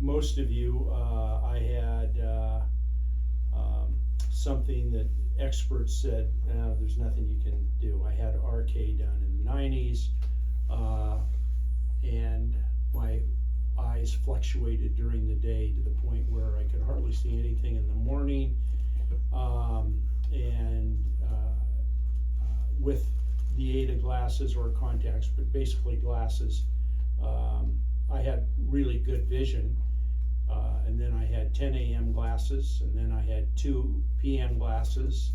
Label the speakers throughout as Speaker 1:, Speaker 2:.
Speaker 1: most of you, I had something that experts said, there's nothing you can do. I had RK done in the 90s, and my eyes fluctuated during the day to the point where I could hardly see anything in the morning. With the aid of glasses or contacts, but basically glasses, I had really good vision. And then I had 10 a.m. glasses, and then I had 2 p.m. glasses,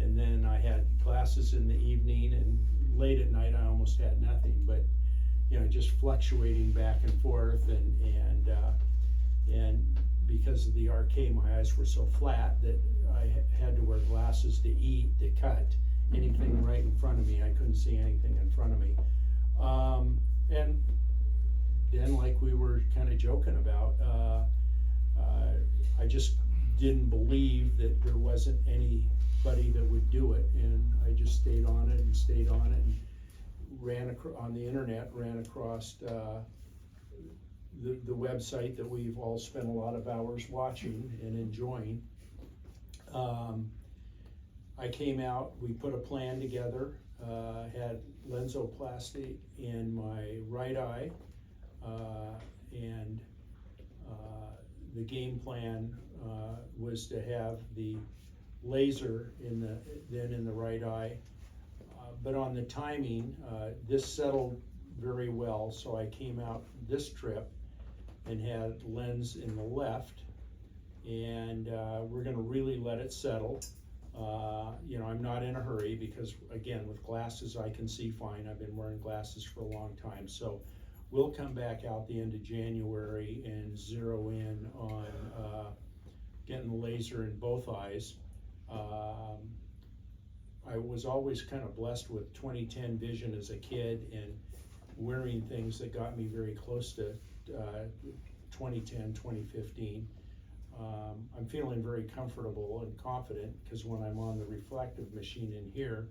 Speaker 1: and then I had glasses in the evening, and late at night I almost had nothing, but just fluctuating back and forth, and because of the RK, my eyes were so flat that I had to wear glasses to eat, to cut anything right in front of me. I couldn't see anything in front of me. And then, like we were kind of joking about, I just didn't believe that there wasn't anybody that would do it, and I just stayed on it and stayed on it, and ran on the internet, ran across the website that we've all spent a lot of hours watching and enjoying. I came out, we put a plan together, had lensoplasty in my right eye, and the game plan was to have the laser in the right eye, but on the timing, this settled very well, so I came out this trip and had lens in the left, and we're going to really let it settle. I'm not in a hurry because, again, with glasses I can see fine. I've been wearing glasses for a long time, so we'll come back out the end of January and zero in on getting the laser in both eyes. I was always kind of blessed with 20/10 vision as a kid, and wearing things that got me very close to 20/10, 20/15. I'm feeling very comfortable and confident because when I'm on the reflective machine in here,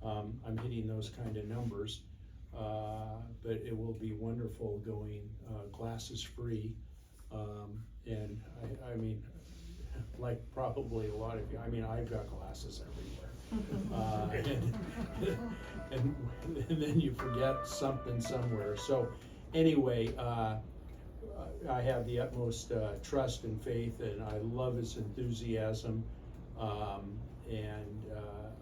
Speaker 1: I'm hitting those kind of numbers. But it will be wonderful going glasses free. And I mean, like probably a lot of you, I mean, I've got glasses everywhere. And then you forget something somewhere. So anyway, I have the utmost trust and faith, and I love his enthusiasm, and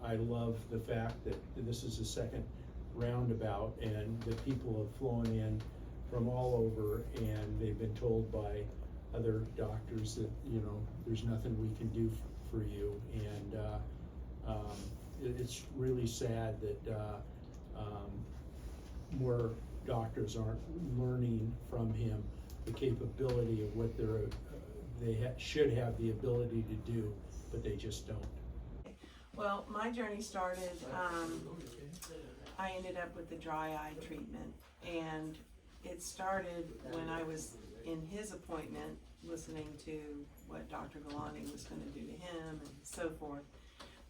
Speaker 1: I love the fact that this is the second roundabout, and the people have flown in from all over, and they've been told by other doctors that there's nothing we can do for you, and it's really sad that more doctors aren't learning from him the capability of what they should have the ability to do, but they just don't.
Speaker 2: Well, my journey started, I ended up with the dry eye treatment, and it started when I was in his appointment listening to what Dr. Galani was going to do to him and so forth.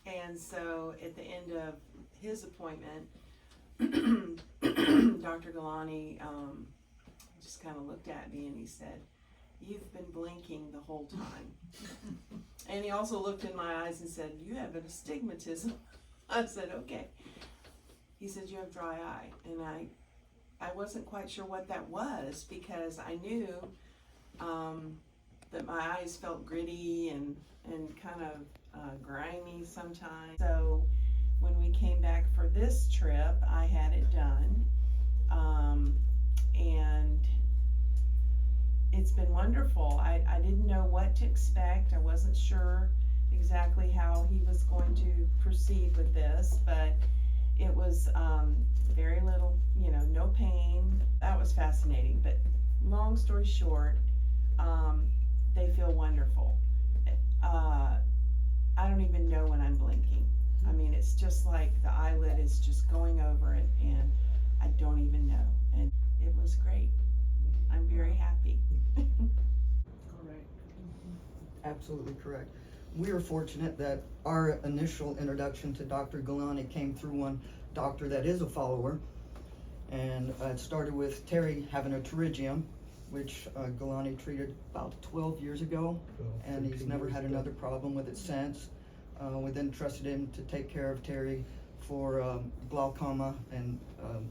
Speaker 2: And so at the end of his appointment, Dr. Galani just kind of looked at me and he said, "You've been blinking the whole time." And he also looked in my eyes and said, "You have an astigmatism." I said, "Okay." He said, "You have dry eye." And I wasn't quite sure what that was, because I knew that my eyes felt gritty and kind of grimy sometimes. So when we came back for this trip, I had it done, and it's been wonderful. I didn't know what to expect. I wasn't sure exactly how he was going to proceed with this, but it was very little, no pain. That was fascinating. But long story short, they feel wonderful. I don't even know when I'm blinking. I mean, it's just like the eyelid is just going over it, and I don't even know. And it was great. I'm very happy.
Speaker 3: Correct. Absolutely correct. We are fortunate that our initial introduction to Dr. Galani came through one doctor that is a follower, and it started with Terry having a pterygium, which Galani treated about 12 years ago, and he's
Speaker 4: 13
Speaker 3: never
Speaker 4: years
Speaker 3: had
Speaker 4: ago.
Speaker 3: another problem with it since. We then trusted him to take care of Terry for glaucoma and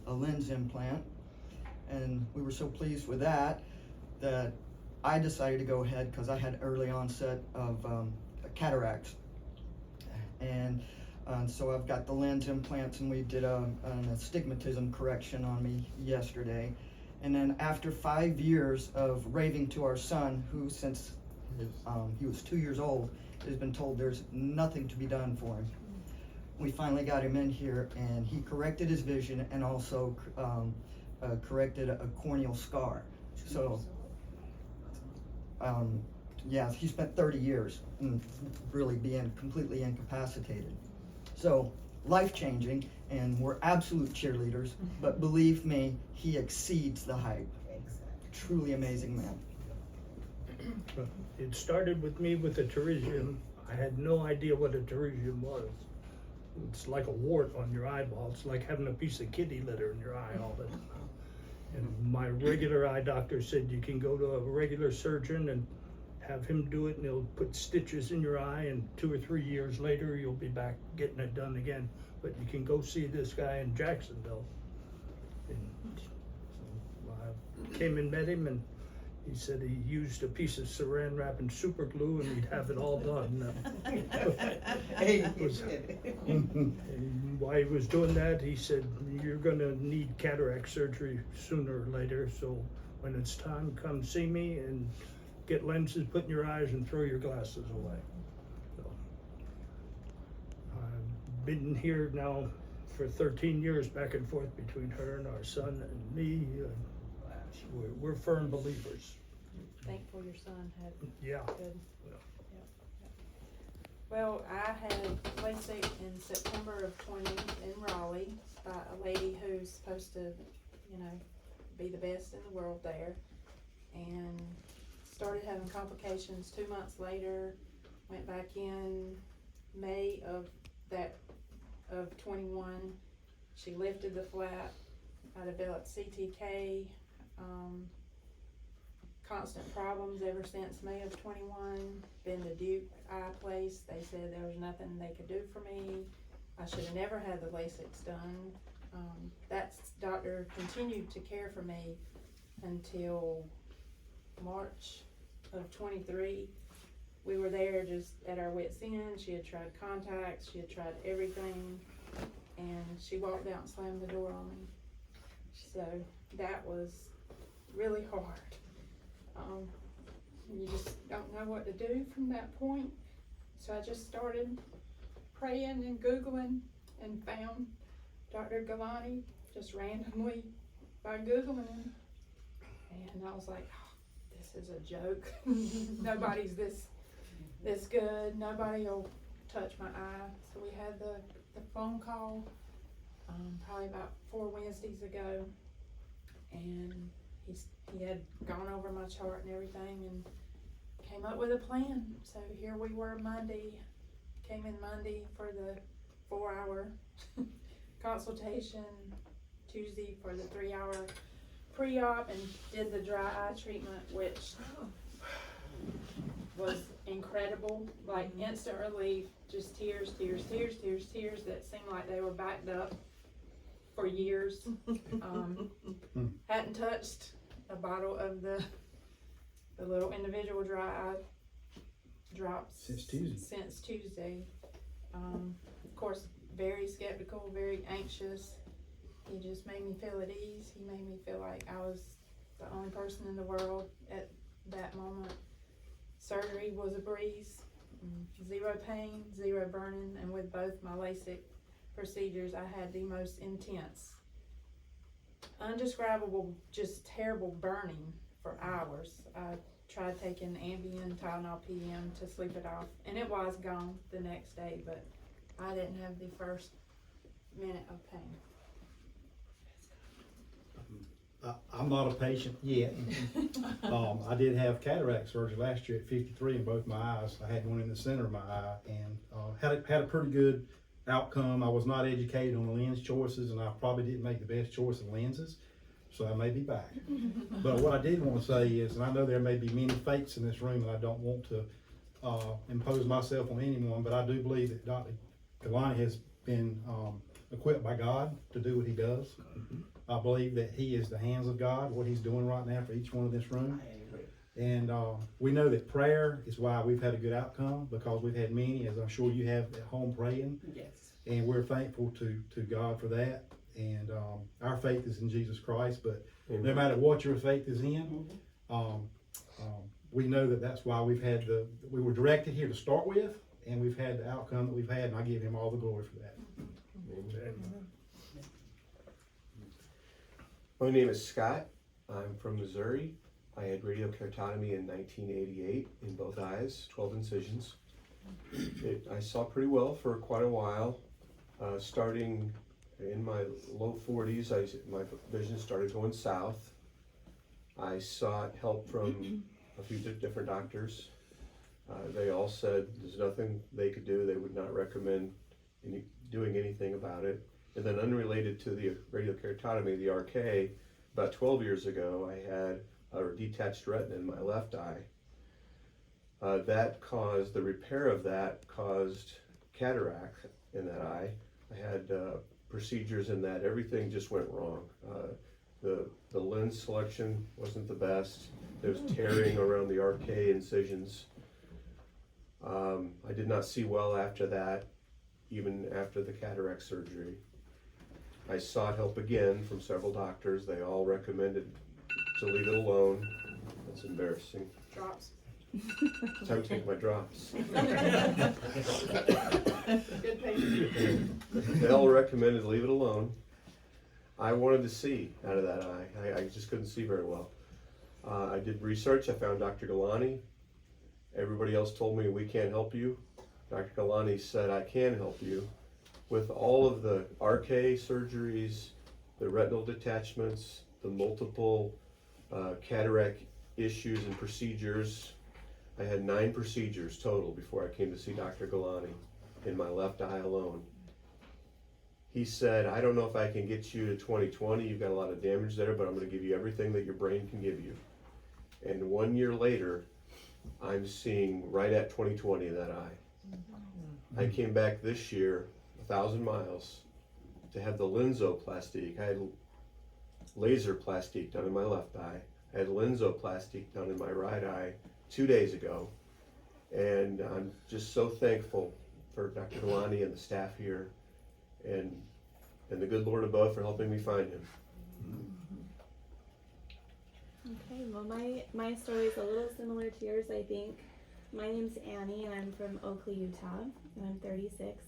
Speaker 3: a lens implant, and we were so pleased with that I decided to go ahead because I had early onset of cataracts, and so I've got the lens implants, and we did an astigmatism correction on me yesterday. And then after 5 years of raving to our son, who since he was 2 years old, has been told there's nothing to be done for him, we finally got him in here, and he corrected his vision and also corrected a corneal scar. So, yeah, he spent 30 years really being completely incapacitated. So, life-changing, and we're absolute cheerleaders, but believe me, he exceeds the hype. Truly amazing man.
Speaker 4: It started with me with a pterygium. I had no idea what a pterygium was. It's like a wart on your eyeball. It's like having a piece of kitty litter in your eye all the time. And my regular eye doctor said you can go to a regular surgeon and have him do it, and he'll put stitches in your eye, and 2 or 3 years later you'll be back getting it done again. But you can go see this guy in Jacksonville. And so I came and met him, and he said he used a piece of saran wrap and super glue, and he'd have it all done. And while he was doing that, he said, "You're gonna need cataract surgery sooner or later, so when it's time, come see me and get lenses put in your eyes and throw your glasses away." So, I've been here now for 13 years, back and forth between her and our son and me. We're firm believers.
Speaker 5: Thankful your son had
Speaker 4: Yeah.
Speaker 5: good.
Speaker 4: Yeah.
Speaker 5: Yep. Well, I had LASIK in September of 20 in Raleigh by a lady who's supposed to, be the best in the world there, and started having complications 2 months later. Went back in May of 21. She lifted the flap. I developed CTK. Constant problems ever since May of 21. Been to Duke Eye Place. They said there was nothing they could do for me. I should have never had the LASIK done. That doctor continued to care for me until March of 23. We were there just at our wit's end. She had tried contacts, she had tried everything, and she walked out and slammed the door on me. So that was really hard. You just don't know what to do from that point. So I just started praying and Googling and found Dr. Galani just randomly by Googling him. And I was like, oh, this is a joke. Nobody's this good. Nobody will touch my eye. So we had the phone call probably about 4 Wednesdays ago, and he had gone over my chart and everything and came up with a plan. So here we were Monday, came in Monday for the 4-hour consultation, Tuesday for the 3-hour pre-op, and did the dry eye treatment, which was incredible. Like instant relief, just tears that seemed like they were backed up for years. Hadn't touched a bottle of the little individual dry eye drops
Speaker 6: Since Tuesday.
Speaker 5: Of course, very skeptical, very anxious. He just made me feel at ease. He made me feel like I was the only person in the world at that moment. Surgery was a breeze, 0 pain, 0 burning, and with both my LASIK procedures, I had the most intense, undescribable, just terrible burning for hours. I tried taking Ambien, Tylenol PM to sleep it off, and it was gone the next day, but I didn't have the first minute of pain.
Speaker 6: I'm not a patient yet. I did have cataract surgery last year at 53 in both my eyes. I had one in the center of my eye, and had a pretty good outcome. I was not educated on the lens choices, and I probably didn't make the best choice of lenses. so I may be back. But what I did want to say is, and I know there may be many fates in this room, and I don't want to impose myself on anyone, but I do believe that Dr. Galani has been equipped by God to do what he does. I believe that he is the hands of God, what he's doing right now for each one in this room. And we know that prayer is why we've had a good outcome, because we've had many, as I'm sure you have at home, praying.
Speaker 2: Yes.
Speaker 6: And we're thankful to God for that. And our faith is in Jesus Christ, but no matter what your faith is in, we know that that's why we were directed here to start with, and we've had the outcome that we've had, and I give him all the glory for that.
Speaker 7: My name is Scott. I'm from Missouri. I had radiokeratotomy in 1988 in both eyes, 12 incisions. I saw pretty well for quite a while. Starting in my low 40s, my vision started going south. I sought help from a few different doctors. They all said there's nothing they could do. They would not recommend doing anything about it. And then unrelated to the radiokeratotomy, the RK, about 12 years ago, I had a detached retina in my left eye. The repair of that caused cataract in that eye. I had procedures in that. Everything just went wrong. The lens selection wasn't the best. There was tearing around the RK incisions. I did not see well after that, even after the cataract surgery. I sought help again from several doctors. They all recommended to leave it alone. That's embarrassing.
Speaker 5: Drops.
Speaker 7: Time to take my drops.
Speaker 5: Good patient.
Speaker 7: They all recommended leave it alone. I wanted to see out of that eye. I just couldn't see very well. I did research. I found Dr. Galani. Everybody else told me we can't help you. Dr. Galani said I can help you. With all of the RK surgeries, the retinal detachments, the multiple cataract issues and procedures, I had 9 procedures total before I came to see Dr. Galani in my left eye alone. He said, I don't know if I can get you to 20/20, you've got a lot of damage there, but I'm going to give you everything that your brain can give you. And 1 year later, I'm seeing right at 20/20 in that eye. I came back this year, 1,000 miles, to have the lensoplastique. I had laser plastique done in my left eye. I had lensoplastique done in my right eye 2 days ago. And I'm just so thankful for Dr. Galani and the staff here and the good Lord above for helping me find him.
Speaker 8: Okay, well my story is a little similar to yours, I think. My name's Annie and I'm from Oakley, Utah, and I'm 36.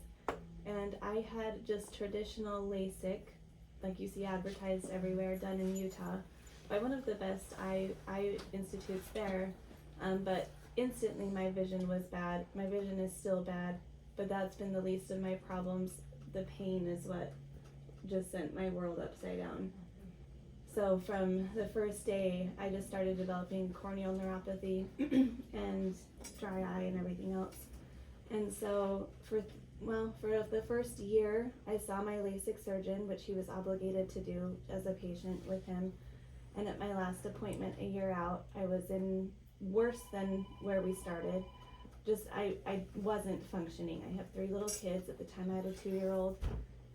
Speaker 8: And I had just traditional LASIK, like you see advertised everywhere, done in Utah by one of the best eye institutes there. But instantly my vision was bad. My vision is still bad, but that's been the least of my problems. The pain is what just sent my world upside down. So from the first day, I just started developing corneal neuropathy and dry eye and everything else. And so for the first year, I saw my LASIK surgeon, which he was obligated to do as a patient with him. And at my last appointment a year out, I was in worse than where we started. I wasn't functioning. I have 3 little kids. At the time I had a 2-year-old.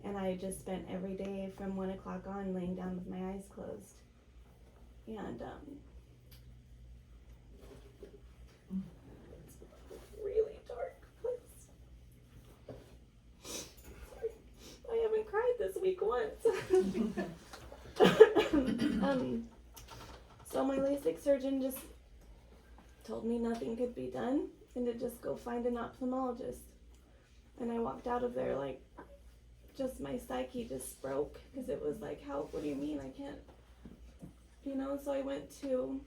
Speaker 8: And I just spent every day from 1 o'clock on laying down with my eyes closed. And it's a really dark place. Sorry. I haven't cried this week once. So my LASIK surgeon just told me nothing could be done and to just go find an ophthalmologist. And I walked out of there like, just my psyche just broke, because it was like, what do you mean I can't, so I went to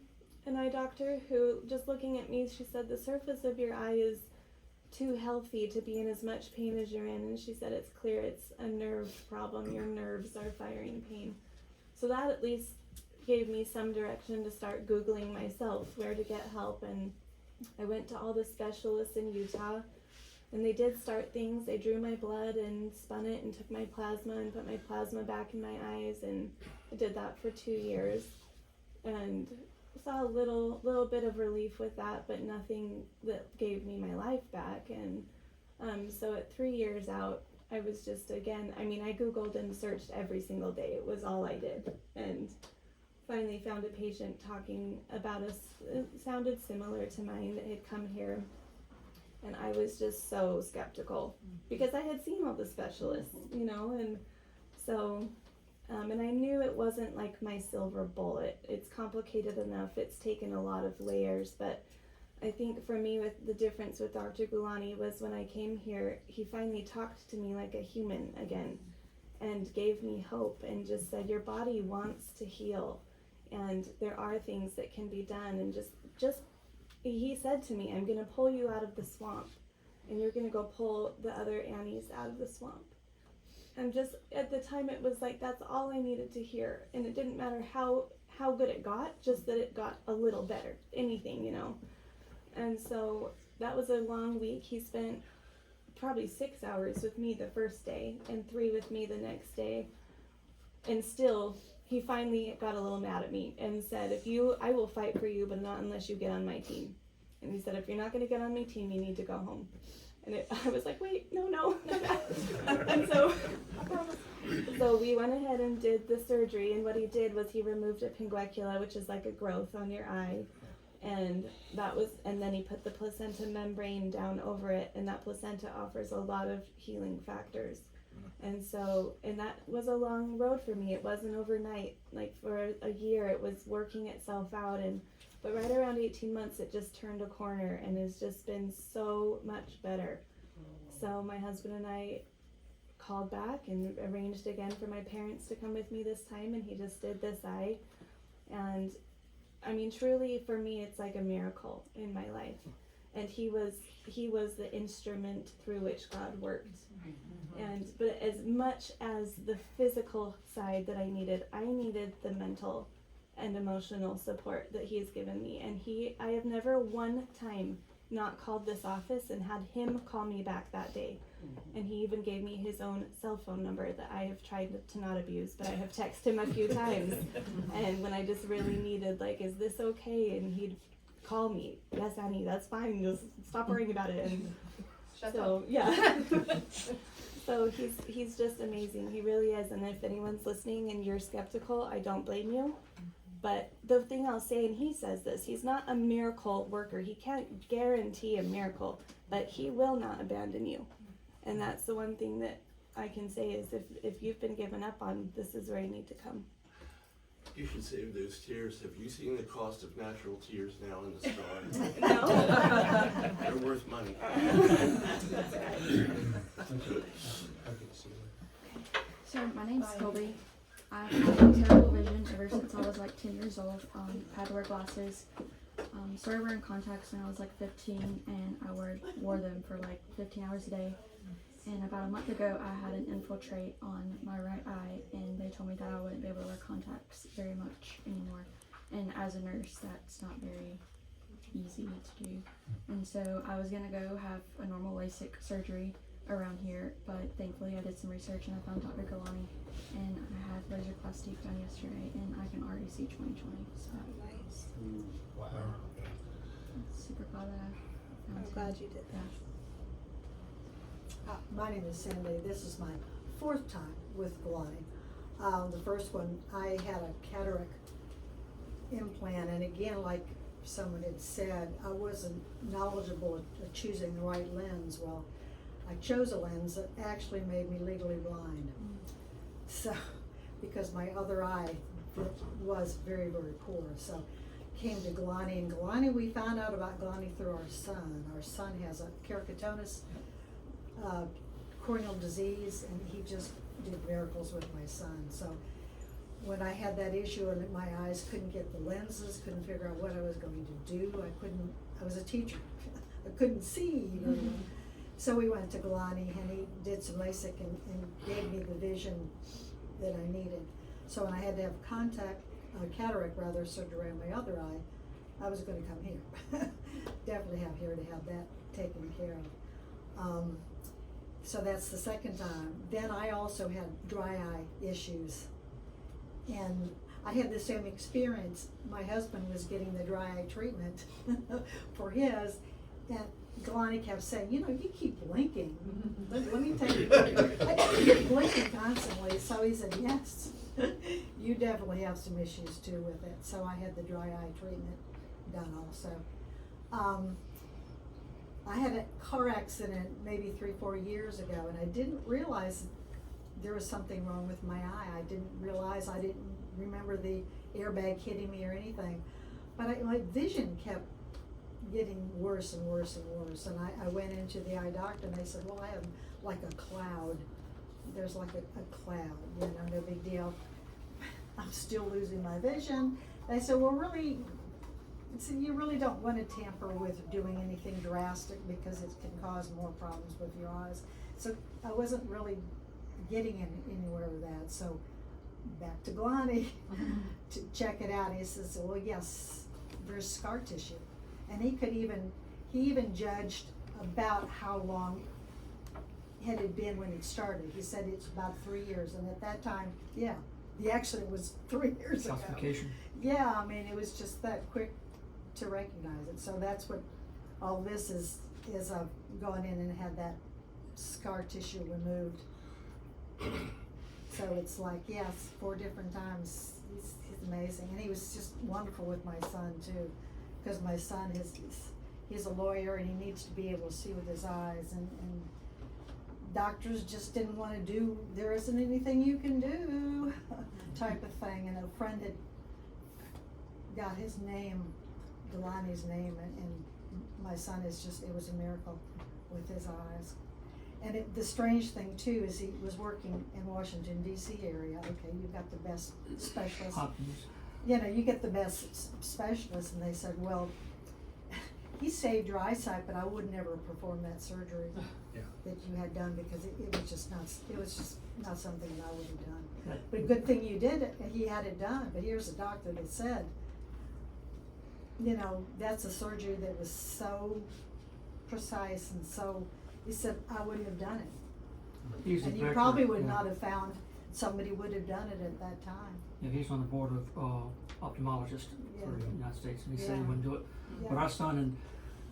Speaker 8: an eye doctor who, just looking at me, she said the surface of your eye is too healthy to be in as much pain as you're in, and she said it's clear it's a nerve problem, your nerves are firing pain. So that at least gave me some direction to start Googling myself where to get help, and I went to all the specialists in Utah. And they did start things. They drew my blood and spun it and took my plasma and put my plasma back in my eyes, and I did that for 2 years. And saw a little bit of relief with that, but nothing that gave me my life back. And so at 3 years out, I was just, again, I mean, I Googled and searched every single day. It was all I did. And finally found a patient talking about it sounded similar to mine that had come here. And I was just so skeptical because I had seen all the specialists, you know, and so, and I knew it wasn't like my silver bullet. It's complicated enough. It's taken a lot of layers, but I think for me, with the difference with Dr. Gulani was when I came here, he finally talked to me like a human again and gave me hope and just said, your body wants to heal and there are things that can be done. And just he said to me, I'm going to pull you out of the swamp and you're going to go pull the other Annies out of the swamp. And just at the time it was like, that's all I needed to hear. And it didn't matter how good it got, just that it got a little better, anything, you know. And so that was a long week. He spent probably 6 hours with me the first day and 3 with me the next day. And still, he finally got a little mad at me and said, I will fight for you, but not unless you get on my team. And he said, if you're not going to get on my team, you need to go home. And I was like, wait, no. And so we went ahead and did the surgery. And what he did was he removed a pinguecula, which is like a growth on your eye. And then he put the placenta membrane down over it, and that placenta offers a lot of healing factors. And that was a long road for me. It wasn't overnight. Like for a year, it was working itself out. But right around 18 months, it just turned a corner and has just been so much better. So my husband and I called back and arranged again for my parents to come with me this time, and he just did this eye. And I mean, truly, for me, it's like a miracle in my life. And he was the instrument through which God worked. But as much as the physical side that I needed the mental and emotional support that he has given me. And I have never one time not called this office and had him call me back that day. And he even gave me his own cell phone number that I have tried to not abuse, but I have texted him a few times. And when I just really needed, like, is this okay? And he'd call me, yes, Annie, that's fine, just stop worrying about it. And yeah. So he's just amazing. He really is. And if anyone's listening and you're skeptical, I don't blame you. But the thing I'll say, and he says this, he's not a miracle worker. He can't guarantee a miracle, but he will not abandon you. And that's the one thing that I can say is if you've been given up on, this is where you need to come.
Speaker 9: You should save those tears. Have you seen the cost of natural tears now in the store?
Speaker 8: No.
Speaker 9: They're worth money.
Speaker 10: So my name's Colby. I've had terrible vision ever since I was like 10 years old. Had to wear glasses. Started wearing contacts when I was like 15, and I wore them for like 15 hours a day. And about a month ago, I had an infiltrate on my right eye, and they told me that I wouldn't be able to wear contacts very much anymore. And as a nurse, that's not very easy to do. And so I was gonna go have a normal LASIK surgery around here, but thankfully I did some research and I found Dr. Gulani, and I had laser plastique done yesterday, and I can already see 20/20. So
Speaker 2: Nice.
Speaker 6: Wow.
Speaker 10: I'm super glad that I found
Speaker 2: I'm
Speaker 10: him.
Speaker 2: glad you did that.
Speaker 11: My name is Sandy. This is my 4th time with Gulani. The first one, I had a cataract implant, and again, like someone had said, I wasn't knowledgeable at choosing the right lens. Well, I chose a lens that actually made me legally blind. So, because my other eye was very, very poor. So, came to Gulani, and Gulani, we found out about Gulani through our son. Our son has a keratoconus, corneal disease, and he just did miracles with my son. So when I had that issue and my eyes couldn't get the lenses, couldn't figure out what I was going to do, I was a teacher. I couldn't see, you know. So we went to Gulani, and he did some LASIK and gave me the vision that I needed. So when I had to have cataract surgery on my other eye, I was going to come here. Definitely have here to have that taken care of. So that's the second time. Then I also had dry eye issues. And I had the same experience. My husband was getting the dry eye treatment for his, and Galani kept saying, you know, you keep blinking. Let me tell you, you're blinking constantly. So he said, yes, you definitely have some issues too with it. So I had the dry eye treatment done also. I had a car accident maybe 3-4 years ago, and I didn't realize there was something wrong with my eye. I didn't remember the airbag hitting me or anything. But my vision kept getting worse and worse and worse. And I went into the eye doctor, and they said, well, I have like a cloud. There's like a cloud, you know, no big deal. I'm still losing my vision. They said, well, really, so you really don't want to tamper with doing anything drastic because it can cause more problems with your eyes. So I wasn't really getting anywhere with that. So back to Galani to check it out. He says, well, yes, there's scar tissue. And he even judged about how long had it been when it started. He said it's about 3 years. And at that time, yeah, the accident was 3 years ago.
Speaker 3: Calcification.
Speaker 11: Yeah, I mean, it was just that quick to recognize it. So that's what all this is gone in and had that scar tissue removed. So it's like, yes, 4 different times. He's amazing. And he was just wonderful with my son too, because my son he's a lawyer and he needs to be able to see with his eyes, and doctors just didn't want to do, there isn't anything you can do type of thing. And a friend had got his name, Galani's name, and my son it was a miracle with his eyes. And the strange thing too is he was working in Washington DC area. Okay, you've got the best specialists.
Speaker 3: Hopkins.
Speaker 11: You know, you get the best specialists, and they said, well, he saved your eyesight, but I would never perform that surgery that you had done, because it was just not something that I would have done.
Speaker 3: Right.
Speaker 11: But good thing you did it, he had it done. But here's a doctor that said, you know, that's a surgery that was so precise and so, he said, I wouldn't have done it.
Speaker 3: He's the
Speaker 11: And you
Speaker 3: director,
Speaker 11: probably would
Speaker 3: yeah.
Speaker 11: not have found somebody would have done it at that time.
Speaker 3: Yeah, he's on the board of ophthalmologists
Speaker 11: Yeah.
Speaker 3: for the United States, and he said he
Speaker 11: Yeah.
Speaker 3: wouldn't do it.
Speaker 11: Yeah.
Speaker 3: But our son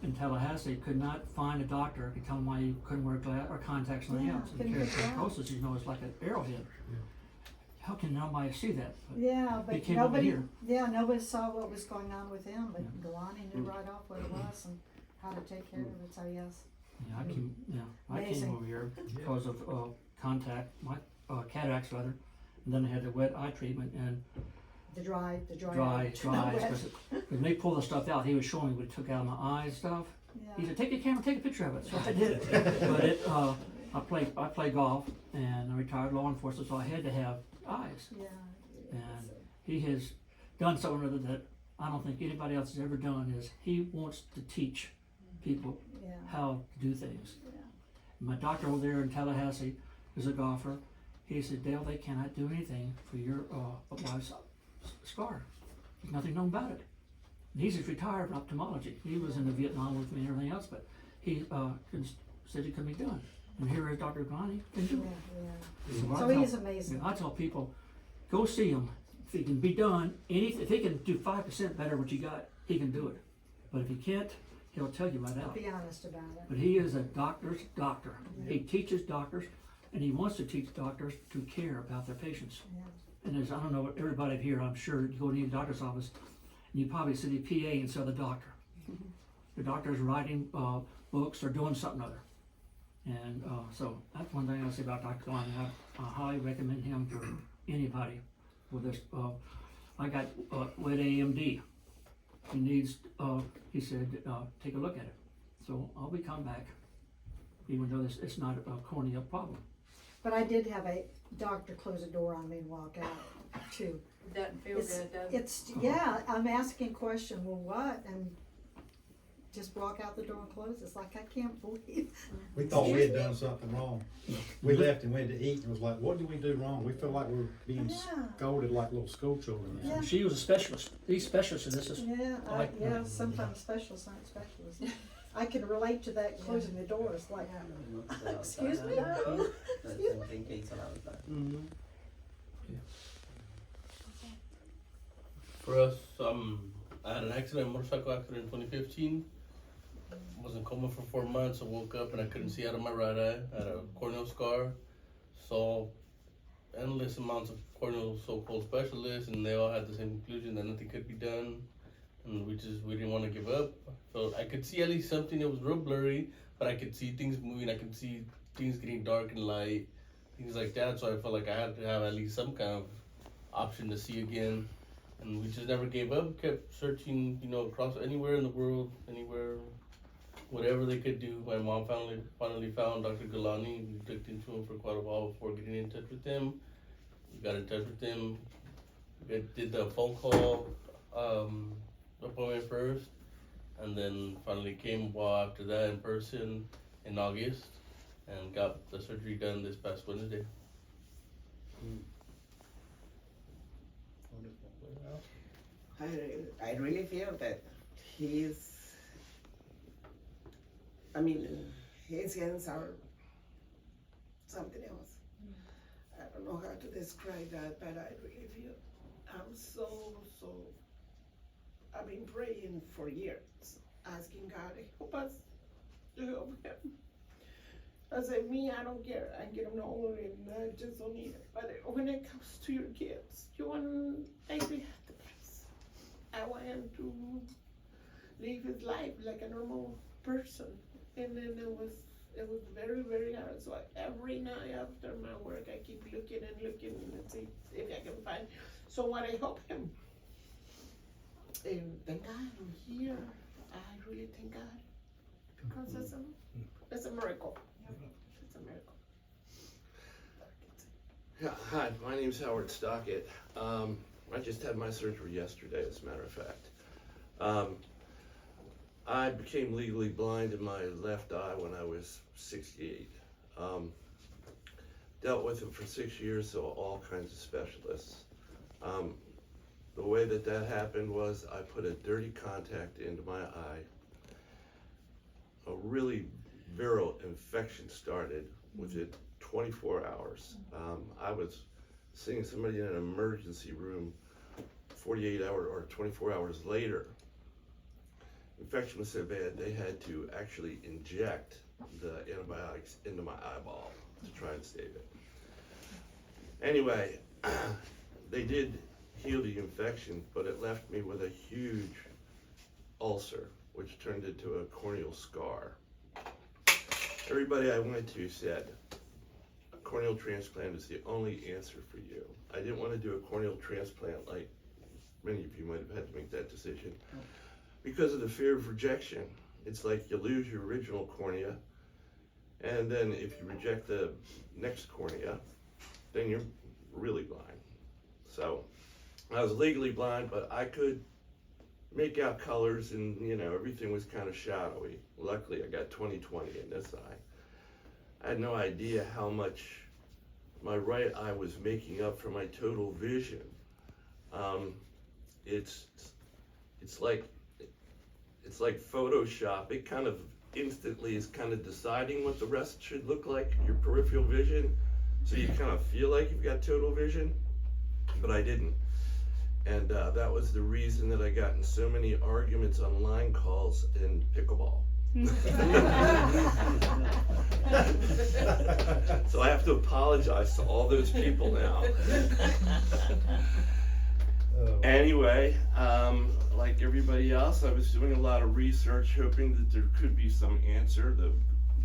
Speaker 3: in Tallahassee could not find a doctor who could tell him why he couldn't wear glass or contacts or anything
Speaker 11: Yeah,
Speaker 3: else. And
Speaker 11: couldn't figure it out.
Speaker 3: keratosis, you know, is like an arrowhead. How can nobody see that? But
Speaker 11: Yeah,
Speaker 3: he
Speaker 11: but
Speaker 3: came over
Speaker 11: nobody,
Speaker 3: here.
Speaker 11: nobody saw what was going on with him, but
Speaker 3: Yeah.
Speaker 11: Galani knew right off what it was and how to take care of it, so yes.
Speaker 3: Yeah, I came
Speaker 11: Amazing.
Speaker 3: over here because of cataracts rather, and then I had the wet eye treatment and
Speaker 11: The dry.
Speaker 3: dry
Speaker 11: wet.
Speaker 3: because when they pulled the stuff out, he was showing me what he took out of my eyes and stuff. He
Speaker 11: Yeah.
Speaker 3: said, "Take your camera, take a picture of it." So I did. But I play golf and I retired law enforcement, so I had to have eyes.
Speaker 11: Yeah.
Speaker 3: And he has done something other that I don't think anybody else has ever done. Is he wants to teach people
Speaker 11: Yeah.
Speaker 3: how to do things.
Speaker 11: Yeah.
Speaker 3: My doctor over there in Tallahassee is a golfer. He said, Dale, they cannot do anything for your wife's scar. There's nothing known about it. And he's just retired from ophthalmology. He was in the Vietnam with me and everything else, but he said it couldn't be done. And here is Dr. Galani can do
Speaker 11: Yeah.
Speaker 3: it.
Speaker 11: So
Speaker 3: I
Speaker 11: he is
Speaker 3: tell-
Speaker 11: amazing.
Speaker 3: I tell people, go see him. If he can be done, if he can do 5% better what you got, he can do it. But if he can't, he'll tell you right out.
Speaker 11: Be honest about it.
Speaker 3: But he is a doctor's doctor. He teaches doctors, and he wants to teach doctors to care about their patients.
Speaker 11: Yeah.
Speaker 3: And I don't know, everybody here, I'm sure, you go to any doctor's office, and you probably see the PA instead of the doctor. The doctor's writing books or doing something other. And so that's one thing I say about Dr. Galani. I highly recommend him for anybody with this. I got wet AMD. He needs, he said, take a look at it. So I'll be coming back, even though it's not a cornea problem.
Speaker 11: But I did have a doctor close a door on me and walk out too.
Speaker 5: Doesn't feel
Speaker 11: It's-
Speaker 5: good, does it?
Speaker 11: It's, yeah, I'm asking a question, well, what? And just walk out the door and close. It's like, I can't believe.
Speaker 6: We thought we had done something wrong. We left and went to eat and was like, what did we do wrong? We felt like we were being
Speaker 11: Yeah.
Speaker 6: scolded like little school children.
Speaker 11: Yeah.
Speaker 3: She was a specialist. He's specialist in this.
Speaker 11: Yeah,
Speaker 3: Like-
Speaker 11: yeah, sometimes specialists aren't specialists. I can relate to that closing the doors, like, excuse me?
Speaker 3: Mhm.
Speaker 12: For us, I had an accident, a motorcycle accident in 2015. Was in coma for 4 months. I woke up and I couldn't see out of my right eye. I had a corneal scar. Saw endless amounts of corneal so-called specialists, and they all had the same conclusion that nothing could be done. And we didn't want to give up. So I could see at least something. It was real blurry, but I could see things moving. I could see things getting dark and light, things like that. So I felt like I had to have at least some kind of option to see again. And we just never gave up. We kept searching, across anywhere in the world, anywhere, whatever they could do. My mom finally found Dr. Galani. We looked into him for quite a while before getting in touch with him. We got in touch with him. We did the phone call appointment first, and then finally came a while after that in person in August, and got the surgery done this past Wednesday.
Speaker 13: I really feel that his hands are something else. I don't know how to describe that, but I really feel, I've been praying for years, asking God to help us, to help him. I said, I don't care, I get him older and I just don't need it. But when it comes to your kids, you want every have the best. I want him to live his life like a normal person. And then it was very, very hard. So every night after my work, I keep looking and see if I can find someone to help him. And thank God I'm here. I really thank God, because it's a miracle. It's a miracle.
Speaker 9: Yeah, hi, my name's Howard Stockett. I just had my surgery yesterday, as a matter of fact. I became legally blind in my left eye when I was 68. Dealt with it for 6 years, so all kinds of specialists. The way that happened was I put a dirty contact into my eye. A really viral infection started within 24 hours. I was seeing somebody in an emergency room 48 hours or 24 hours later. Infection was so bad they had to actually inject the antibiotics into my eyeball to try and save it. Anyway, they did heal the infection, but it left me with a huge ulcer, which turned into a corneal scar. Everybody I went to said, a corneal transplant is the only answer for you. I didn't want to do a corneal transplant like many of you might have had to make that decision because of the fear of rejection. It's like you lose your original cornea, and then if you reject the next cornea, then you're really blind. So I was legally blind, but I could make out colors, and everything was kind of shadowy. Luckily I got 20/20 in this eye. I had no idea how much my right eye was making up for my total vision. It's like Photoshop. It kind of instantly is kind of deciding what the rest should look like, your peripheral vision, so you kind of feel like you've got total vision, but I didn't. And that was the reason that I got in so many arguments on line calls in pickleball. So I have to apologize to all those people now. Anyway, like everybody else, I was doing a lot of research, hoping that there could be some answer.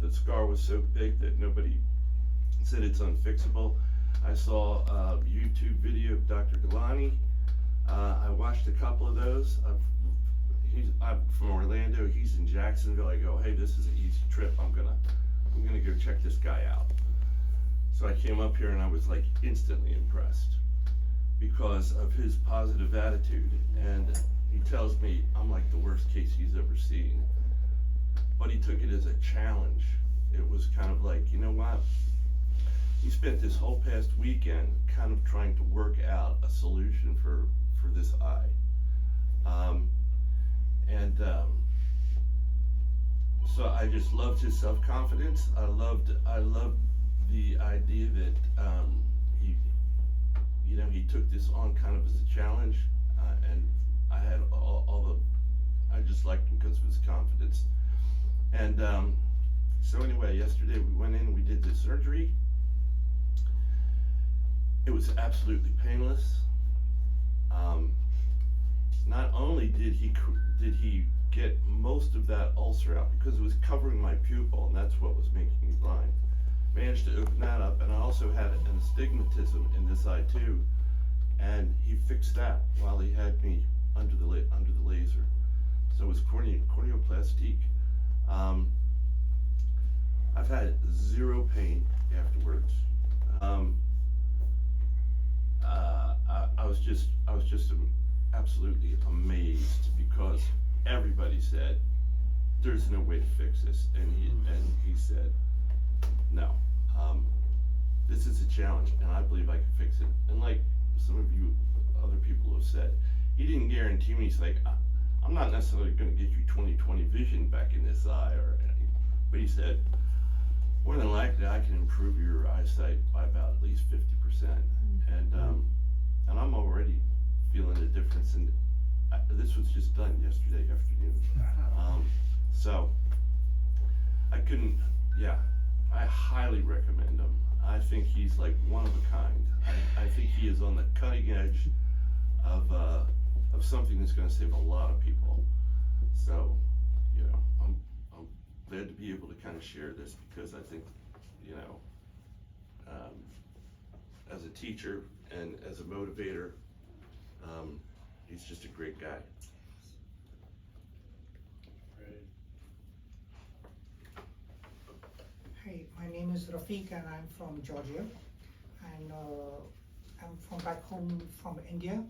Speaker 9: The scar was so big that nobody said it's unfixable. I saw a YouTube video of Dr. Galani. I watched a couple of those. I'm from Orlando. He's in Jacksonville. I go, hey, this is an easy trip. I'm gonna go check this guy out. So I came up here and I was like instantly impressed because of his positive attitude. And he tells me I'm like the worst case he's ever seen. But he took it as a challenge. It was kind of like, you know what? He spent this whole past weekend kind of trying to work out a solution for this eye. So I just loved his self-confidence. I loved the idea that he took this on kind of as a challenge, and I had I just liked him because of his confidence. And so anyway, yesterday we went in and we did the surgery. It was absolutely painless. Not only did he get most of that ulcer out because it was covering my pupil, and that's what was making me blind. Managed to open that up, and I also had an astigmatism in this eye too, and he fixed that while he had me under the laser. So it was corneoplastique. I've had zero pain afterwards. I was just absolutely amazed because everybody said there's no way to fix this, and he said no. This is a challenge, and I believe I can fix it. And like some of you other people have said, he didn't guarantee me. He's like, I'm not necessarily going to get you 20/20 vision back in this eye, but he said, more than likely I can improve your eyesight by about at least 50%. And I'm already feeling a difference. And this was just done yesterday afternoon. So I couldn't, I highly recommend him. I think he's like one of a kind. I think he is on the cutting edge of something that's going to save a lot of people. So, I'm glad to be able to kind of share this because I think, as a teacher and as a motivator, he's just a great guy.
Speaker 14: Hey, my name is Rafiq and I'm from Georgia, and I'm from back home from India,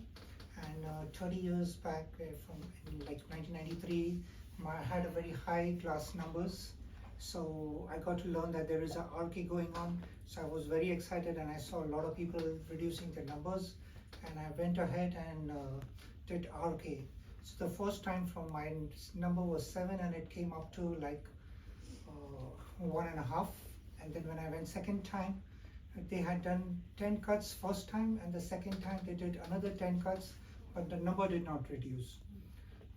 Speaker 14: and 30 years back in like 1993, I had a very high class numbers, so I got to learn that there is a RK going on, so I was very excited and I saw a lot of people reducing their numbers, and I went ahead and did RK. So the first time from my number was 7 and it came up to like 1.5, and then when I went second time, they had done 10 cuts first time, and the second time they did another 10 cuts, but the number did not reduce.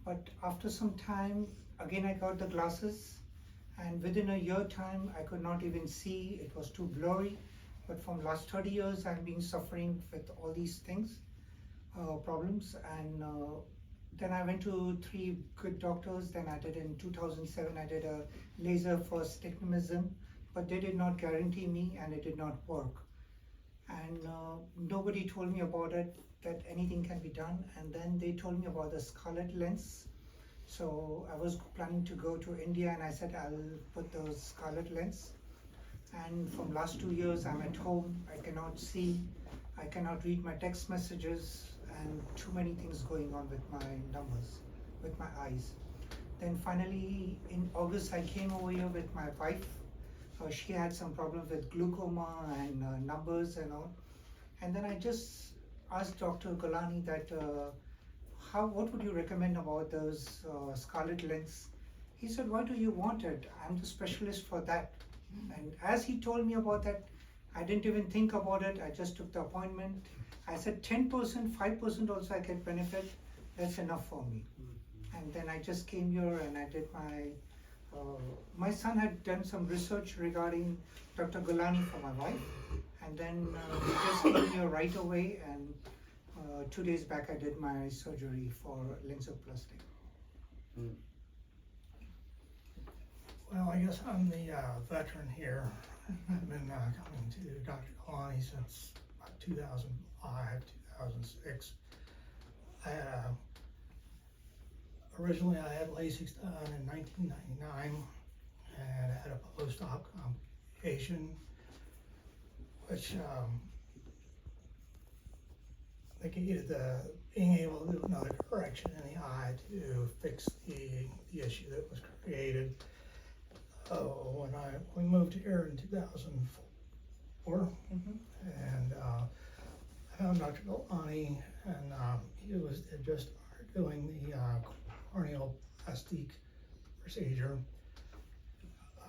Speaker 14: But after some time, again I got the glasses, and within a year time I could not even see, it was too blurry. But from last 30 years I've been suffering with all these things, problems, and then I went to 3 good doctors. Then I did in 2007, I did a laser for astigmatism, but they did not guarantee me and it did not work. And nobody told me about it, that anything can be done. And then they told me about the scarlet lens. So I was planning to go to India and I said, I'll put the scarlet lens. And from last 2 years, I'm at home, I cannot see, I cannot read my text messages, and too many things going on with my numbers, with my eyes. Then finally in August I came over here with my wife. She had some problems with glaucoma and numbers and all. And then I just asked Dr. Gulani that what would you recommend about those scarlet lens? He said, why do you want it? I'm the specialist for that. And as he told me about that, I didn't even think about it. I just took the appointment. I said 10%, 5% also I get benefit. That's enough for me. And then I just came here and I did my son had done some research regarding Dr. Gulani for my wife. And then we just came here right away, and 2 days back I did my surgery for lensoplasty.
Speaker 4: Well, I guess I'm the veteran here. I've been coming to Dr. Gulani since about 2005, 2006. Originally I had LASIK done in 1999 and had a post-op complication, which negated being able to do another correction in the eye to fix the issue that was created. When we moved here in 2004, and I found Dr. Gulani, and he was just doing the corneal plastic procedure,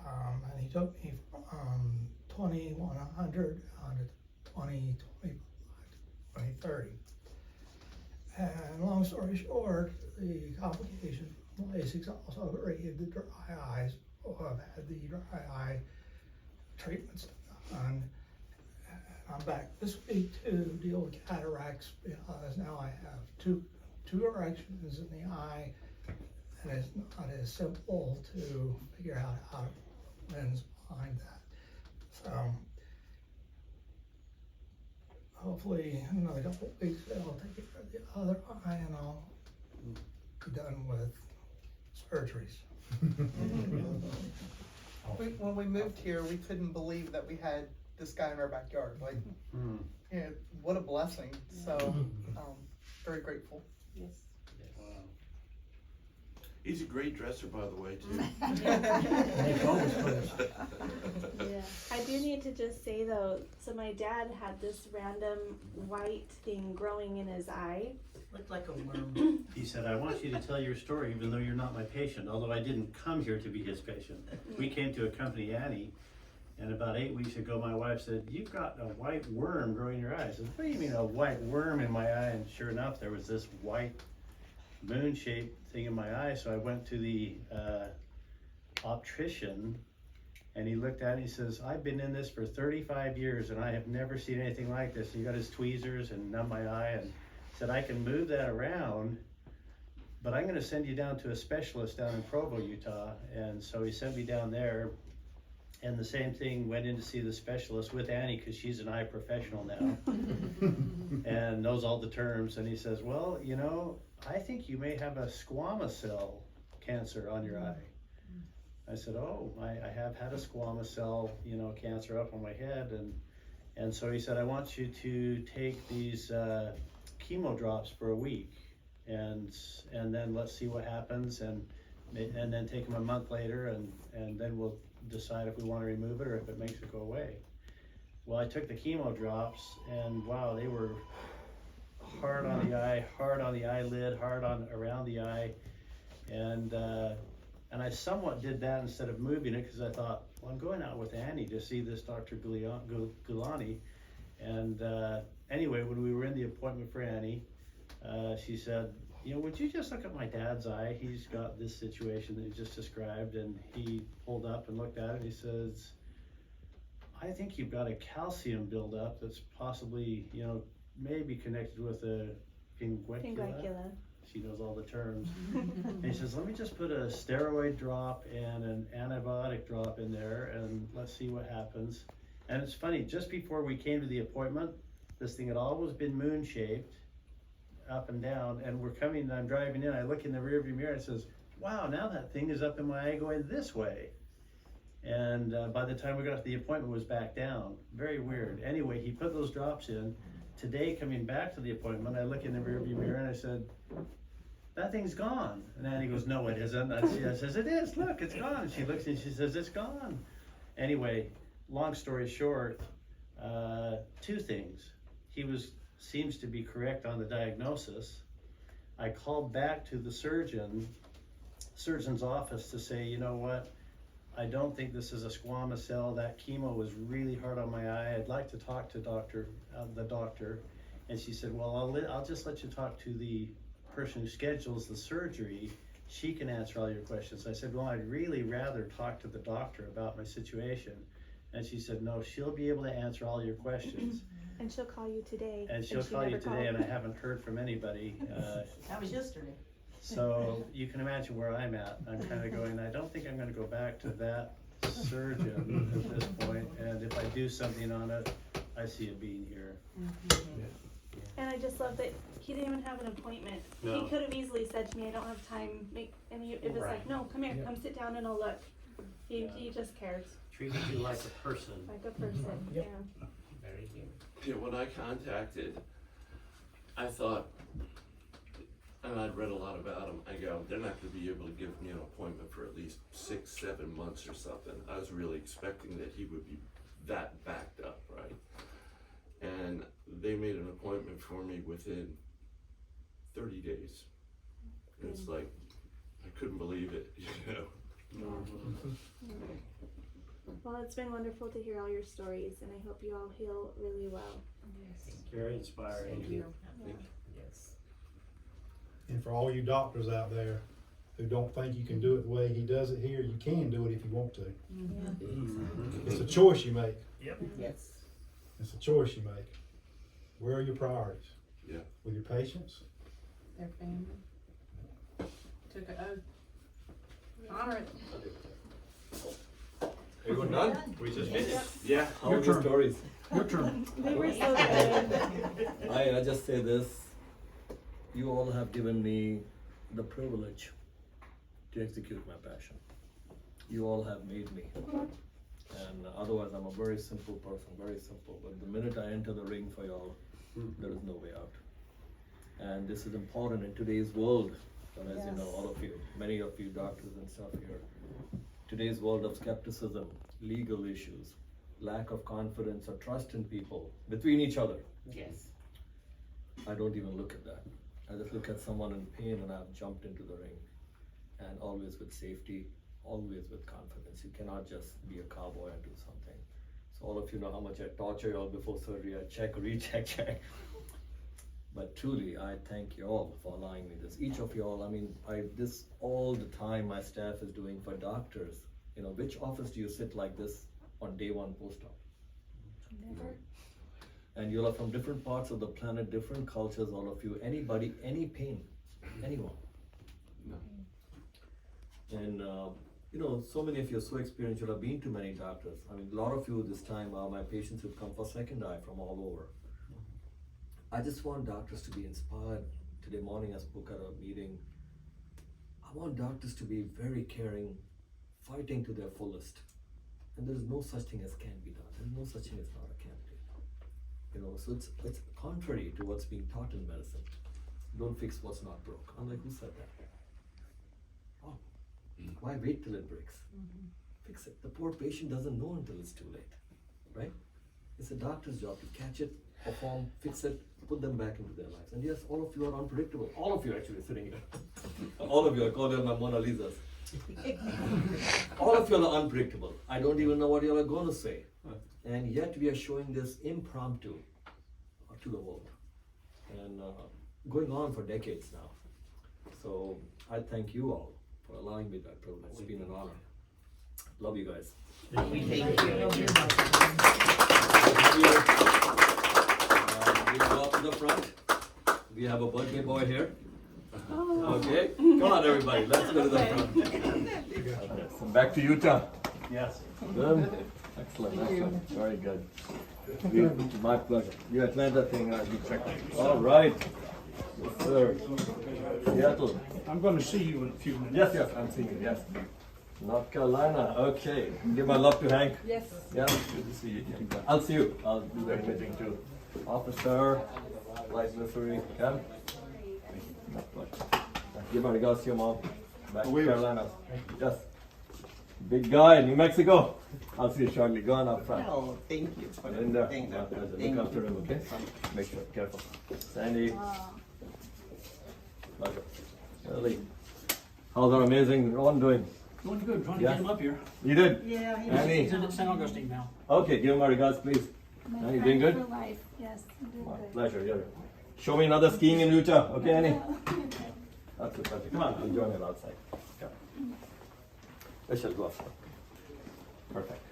Speaker 4: And he took me from 2100 on to 2030. And long story short, the complication from LASIK also aggravated the dry eyes. So I've had the dry eye treatments done. And I'm back this week to deal with cataracts because now I have two erections in the eye, and it's not as simple to figure out how to lens behind that. So hopefully in another couple of weeks I'll take care of the other eye and I'll be done with surgeries.
Speaker 15: When we moved here, we couldn't believe that we had this guy in our backyard. Like, you know, what a blessing. So, very grateful.
Speaker 2: Yes.
Speaker 9: He's a great dresser, by the way, too.
Speaker 8: Yeah. I do need to just say though, so my dad had this random white thing growing in his eye.
Speaker 2: Looked like a worm.
Speaker 16: He said, I want you to tell your story even though you're not my patient, although I didn't come here to be his patient. We came to accompany Annie, and about 8 weeks ago my wife said, you've got a white worm growing in your eye. I said, what do you mean a white worm in my eye? And sure enough, there was this white moon-shaped thing in my eye. So I went to the optician, and he looked at it and he says, I've been in this for 35 years and I have never seen anything like this. And he got his tweezers and numbed my eye and said, I can move that around, but I'm going to send you down to a specialist down in Provo, Utah. And so he sent me down there, and the same thing, went in to see the specialist with Annie because she's an eye professional now and knows all the terms. And he says, well, you know, I think you may have a squamous cell cancer on your eye. I said, oh, I have had a squamous cell, you know, cancer up on my head. And so he said, I want you to take these chemo drops for a week, and then let's see what happens, and then take them a month later, and then we'll decide if we want to remove it or if it makes it go away. Well, I took the chemo drops, and wow, they were hard on the eye, hard on the eyelid, hard on around the eye, and I somewhat did that instead of moving it because I thought, well, I'm going out with Annie to see this Dr. Gulani, and anyway, when we were in the appointment for Annie, she said, you know, would you just look at my dad's eye? He's got this situation that you just described. And he pulled up and looked at it and he says, I think you've got a calcium buildup that's possibly, you know, maybe connected with a pinguicula. She knows all the terms. And he says, let me just put a steroid drop and an antibiotic drop in there and let's see what happens. And it's funny, just before we came to the appointment, this thing had always been moon-shaped, up and down, and we're coming, and I'm driving in, I look in the rearview mirror and it says, wow, now that thing is up in my eye going this way. And by the time we got to the appointment, it was back down. Very weird. Anyway, he put those drops in. Today, coming back to the appointment, I look in the rearview mirror and I said, that thing's gone. And Annie goes, no, it isn't. I says, it is, look, it's gone. And she looks and she says, it's gone. Anyway, long story short, two things. He seems to be correct on the diagnosis. I called back to the surgeon's office to say, you know what, I don't think this is a squamous cell. That chemo was really hard on my eye. I'd like to talk to the doctor. And she said, well, I'll just let you talk to the person who schedules the surgery. She can answer all your questions. I said, well, I'd really rather talk to the doctor about my situation. And she said, no, she'll be able to answer all your questions.
Speaker 8: And she'll call you today.
Speaker 16: And she'll call you today, and I haven't heard from anybody.
Speaker 2: That was yesterday.
Speaker 16: So you can imagine where I'm at. I'm kind of going, I don't think I'm going to go back to that surgeon at this point. And if I do something on it, I see it being here.
Speaker 8: And I just love that he didn't even have an appointment.
Speaker 16: No.
Speaker 8: He could have easily said to me, I don't have time. And it was like, no, come here, come sit down and I'll look. He just cares.
Speaker 16: Treated you like a person.
Speaker 8: Like a person, yeah.
Speaker 16: Very good.
Speaker 9: Yeah, when I contacted, I thought, and I'd read a lot about them, I go, they're not gonna be able to give me an appointment for at least 6-7 months or something. I was really expecting that he would be that backed up, right? And they made an appointment for me within 30 days. And it's like, I couldn't believe it, you know?
Speaker 8: Well, it's been wonderful to hear all your stories, and I hope you all heal really well.
Speaker 16: Very inspiring.
Speaker 13: Thank you.
Speaker 12: Yes.
Speaker 6: And for all you doctors out there who don't think you can do it the way he does it here, you can do it if you want to. It's a choice you make.
Speaker 4: Yep.
Speaker 13: Yes.
Speaker 6: It's a choice you make. Where are your priorities?
Speaker 9: Yeah.
Speaker 6: With your patients?
Speaker 5: Their family. Took an oath. Honor it.
Speaker 17: Everyone done? We just finished.
Speaker 9: Yeah.
Speaker 17: How are your stories?
Speaker 14: Your turn.
Speaker 8: They were so good.
Speaker 17: I just say this, you all have given me the privilege to execute my passion. You all have made me. And otherwise I'm a very simple person, very simple. But the minute I enter the ring for y'all, there is no way out. And this is important in today's world. And as you know, all of you, many of you doctors and stuff here, today's world of skepticism, legal issues, lack of confidence or trust in people between each other.
Speaker 13: Yes.
Speaker 17: I don't even look at that. I just look at someone in pain and I've jumped into the ring. And always with safety, always with confidence. You cannot just be a cowboy and do something. So all of you know how much I torture y'all before surgery. I check, recheck, check. But truly, I thank you all for allowing me this. Each of y'all, I mean, this all the time my staff is doing for doctors. You know, which office do you sit like this on day one post-op?
Speaker 8: Never.
Speaker 17: And you are from different parts of the planet, different cultures, all of you. Anybody, any pain, anyone.
Speaker 9: No.
Speaker 17: And you know, so many of you are so experienced, you have been to many doctors. I mean, a lot of you this time are my patients who've come for second eye from all over. I just want doctors to be inspired. Today morning I spoke at a meeting. I want doctors to be very caring, fighting to their fullest. And there is no such thing as can be done. There is no such thing as not a candidate. You know, so it's contrary to what's being taught in medicine. Don't fix what's not broke. I'm like, who said that? Oh, why wait till it breaks? Fix it. The poor patient doesn't know until it's too late, right? It's a doctor's job to catch it, perform, fix it, put them back into their lives. And yes, all of you are unpredictable. All of you actually sitting here. All of you, I call them my Mona Lisas. All of you are unpredictable. I don't even know what you are going to say. And yet we are showing this impromptu to the world. And going on for decades now. So I thank you all for allowing me that privilege. It's been an honor. Love you guys.
Speaker 13: We thank you.
Speaker 17: We go up to the front. We have a birthday boy here. Okay, come on everybody, let's go to the front. Okay, so back to Utah. Yes. Good. Excellent, excellent. Very good. My pleasure. Your Atlanta thing, you checked. All right. Yes, sir. Seattle.
Speaker 4: I'm gonna see you in a few minutes.
Speaker 17: Yes, yes, I'm seeing you, yes. North Carolina, okay. Give my love to Hank.
Speaker 5: Yes.
Speaker 17: Yeah, good to see you again. I'll see you. I'll do the imaging too. Officer, Vice Missouri, come. My pleasure. Give my regards to your mom. Back to Carolina. Yes. Big guy, New Mexico. I'll see you shortly. Go on up front.
Speaker 13: Oh, thank you.
Speaker 17: Linda,
Speaker 13: Thank you.
Speaker 17: my pleasure.
Speaker 13: Thank
Speaker 17: Look after
Speaker 13: you.
Speaker 17: him, okay? Make sure, careful. Sandy. Pleasure. Ellie. How's our amazing Ron doing?
Speaker 14: Doing good, trying to
Speaker 17: Yeah.
Speaker 14: get him up here.
Speaker 17: You did?
Speaker 14: Yeah,
Speaker 17: Annie.
Speaker 14: he's in St. Augustine now.
Speaker 17: Okay, give him my regards, please.
Speaker 10: My
Speaker 17: Annie, doing
Speaker 10: friend
Speaker 17: good?
Speaker 10: for life. Yes, I'm doing
Speaker 17: My
Speaker 10: good.
Speaker 17: pleasure, yeah. Show me another skiing in Utah, okay, Annie? That's good, that's good. Come on, I'll join you outside. Come. I shall go outside. Perfect.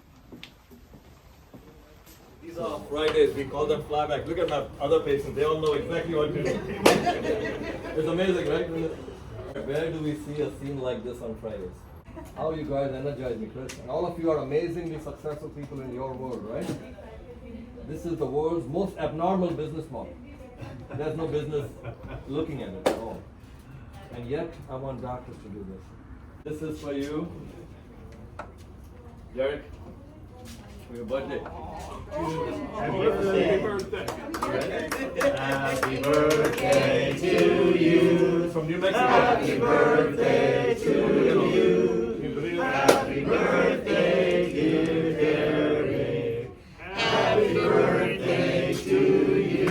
Speaker 17: These are Fridays, we call them flyback. Look at my other patients, they all know exactly what to do. It's amazing, right? Where do we see a scene like this on Fridays? How you guys energize me, Chris. And all of you are amazingly successful people in your world, right? This is the world's most abnormal business model. There's no business looking at it at all. And yet, I want doctors to do this. This is for you, Derek, for your birthday.
Speaker 4: Happy birthday.
Speaker 17: Happy birthday to you. From New Mexico. Happy birthday to you. Happy birthday, dear Derek. Happy birthday to you.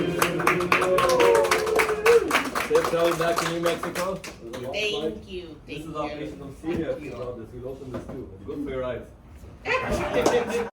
Speaker 17: Safe travel back to New Mexico. It was walk
Speaker 13: Thank
Speaker 17: by.
Speaker 13: you,
Speaker 17: This
Speaker 13: thank
Speaker 17: is our
Speaker 13: you.
Speaker 17: patient from
Speaker 13: Thank
Speaker 17: Syria.
Speaker 13: you.
Speaker 17: We'll open this too. It's good for your eyes.